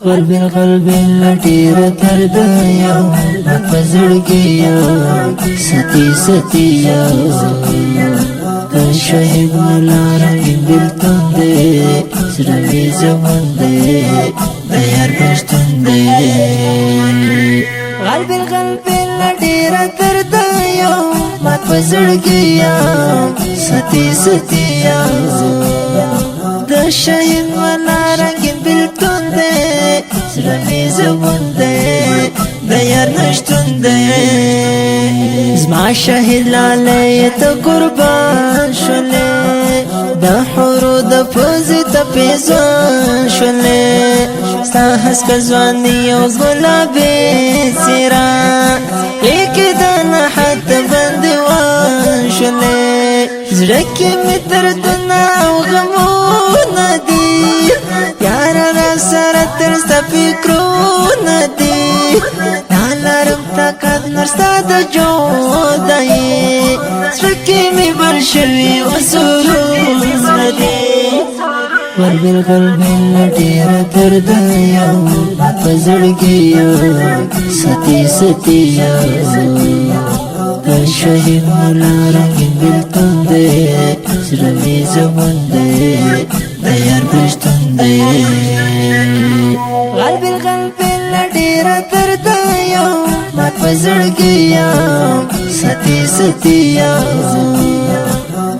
قلب لټیر درد یو پزړګي یو ستی یو د شهید ملارنګ بلتون دې سرمي زمون دې د یار پښتون دې قلب لټیر درد یو پزړګي یو ستی یو د شهید ملارنګ بلتون دې سرمي زمون دې د یار نشتون دې زما شهید لاله ته قربان شولې د حورو د پوزې ته پیزان شولې ستا هسک ځواني او ګلابي څېره کې د نحت بندوان شولې زړه کې مې دردونه او غمونه دي یاره را سره تر ستا فکرونه دي نالرم طاقت نرستا د جدایي زړه کې مې بل شوي سرونه دي قلب لټیر درد یو په زړګي یو ستی یو د شهید ملارنګ بلتون دې سرمي زمون دې د یار پښتون دې قلب لټیر درد یو په زړګي یو ستی یو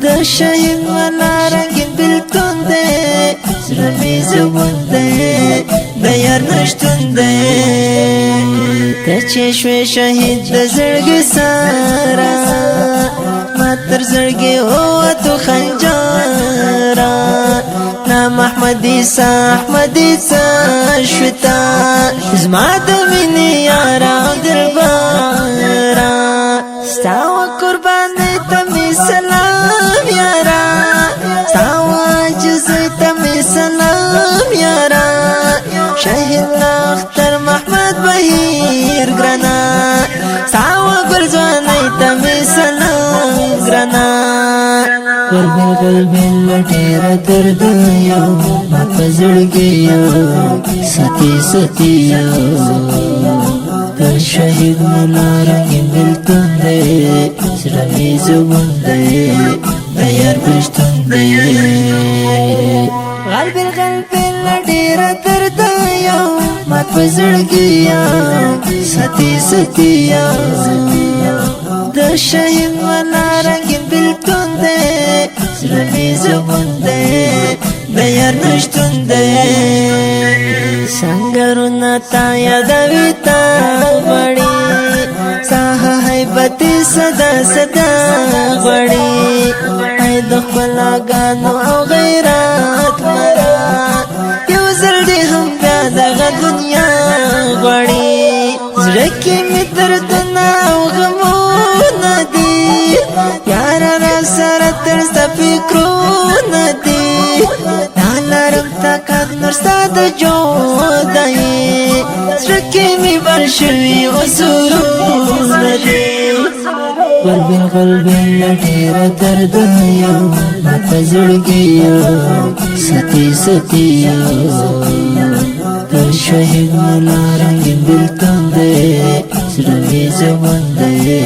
د شهید ملارنګ بلتون دې سرمي زمون دې د یار نشتون دې ته چې شوې شهید د زړګي سره ما تر زړګي او تو خنجره نام احمدي شوتا زما د مینې یاره درباره ستا و قربانۍ ته مې سلام یاره ستا و عاجزۍ ته مې سلام یاره شهید اختر محمد بهیر ګرانه ستا و ګلځوانۍ ته مې سلام ګرانه قلب لټیر درد یو په زړګي یو ستی یو د شهید ملارنګ بلتون دې سرمي زمون دې د یار پښتون دې قلب لټیر درد یو په زړګي یو ستی یو د شهید ملارنګ بلتون دې سرمي زمون دې د یار نشتون دې سنگرونه تا یادوي تا غړي ساه هیبت صدا غړي اې د خپلګانو او غیرت مرا یو زل دې هم بیا دغه دنیا غړي زړه کې مې دردونه او غمونه دي یاره را سره تر ستا فکرونه دي نالرم طاقت نرستا د جدایي زړه کې مې بل شوي سرونه دي قلب لټیر درد یو په زړګي یو ستی یو د شهید ملارنګ بلتون دې سرمي زمون دې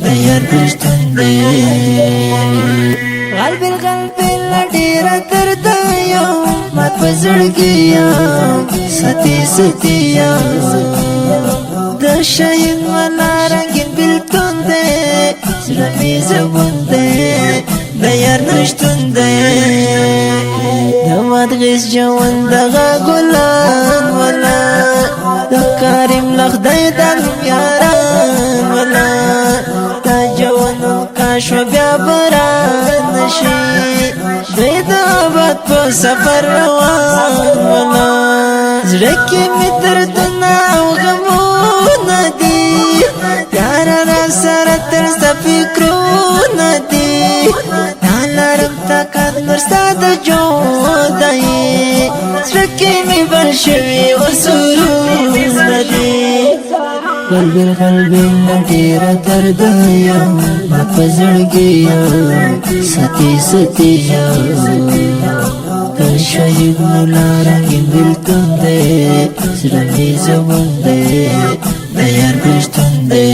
د یار پښتون دې قلب لټیر درد یو په زړګي یو ستی یو د شهید ملارنګ بلتون دې سرمي زمون دې د یار نشتون دې د مدغس جوان دغه ګلان ولا د کریم لخدای د یاران ولا د جوانو کاشو بیا بران نشي دوی د آباد په سفر روان ولا زړه کې مې دردونه او غمونه دي یاره را سره تر ستا فکرونه دي نالرم طاقت نرستا د جدایي زړه کې مې بل شوي سرونه دي قلب لټیر درد یو په زړګي یو ستی یو شهید ملارنګ بلتون دې زړه مې زبون دی د یار بېلتون دی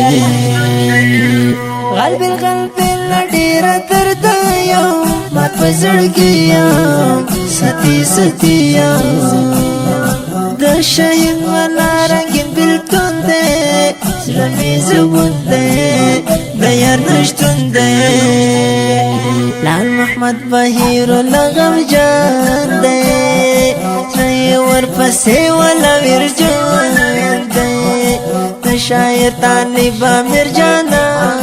غل بالقلب له ډېره درده یم مات په زړګي یم ساتي ساتي یم د شهید والا رنګین بېلتون دی زړه مې زبون دی د یار نشتون دی لال محمد بهیر الله غمجن دی زړه یې ورپسې والا ویرجن دی د شاعر طالب امیر جانان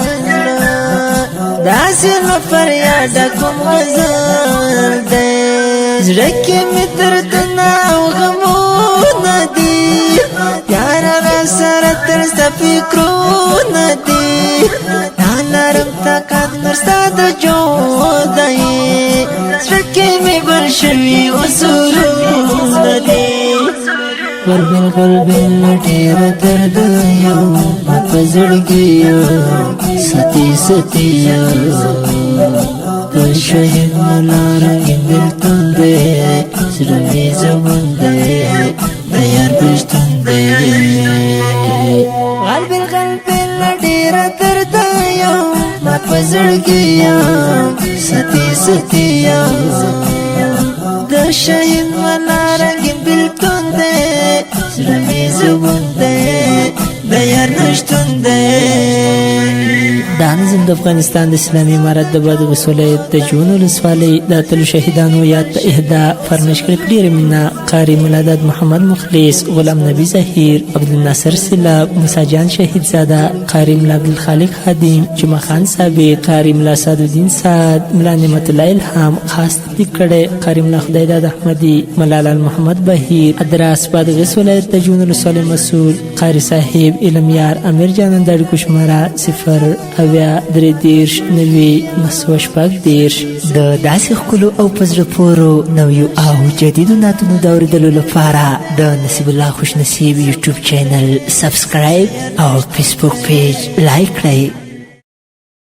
داسې له فریاده کوم غزل دی زړه کې مې دردونه او غمونه دي یاره راسره تر ستا فکرونه دي نالرم طاقت نور ستا د جدایي زړه کې مې ګل شوي اصولونه دي بالکل له ډېره درده یم مات په زړګي یم ساتي ساتي یم د شهید ملا رنګین بېلتون دی زړه مې زبون دی د یار بېلتون دی غل بالقلب له ډېره درده یم مات په زړګي یم ساتي ساتي یم د شهید ملا رنګین بېلتون دی زړه مې زبون دی د یار نشتون دی دا نظم د افغانستان د اسلامي امارت د بادغیس ولایت د جون ولسوالۍ د اتلو شهیدانو یاد ته اهدا فرمایش کړې په ډېره مینه قاري ملادات محمد مخلص غلام نبي ظهیر عبدالناصر سیلاب موسی جان شهید زاده قاري ملا عبدالخالق خادم جمعه خان ثابت قاري ملا سعدالدین سعد ملا نعمت الله الهام خاص تدبیر کړی قاري ملا خدایداد احمدي ملال محمد بهیر ادراس بادغیس ولایت د جون ولسوالۍ مسؤل قاري صاحب علمیار امیر جان انداړي کو شماره 0 د داسې ښکلو او په زړه پورو نویو او جدیدو نعتونو د اورېدلو لپاره د نصیب الله خوش نصیب یوټیوب چینل سبسکرایب او فیسبوک پیج لایک کړئ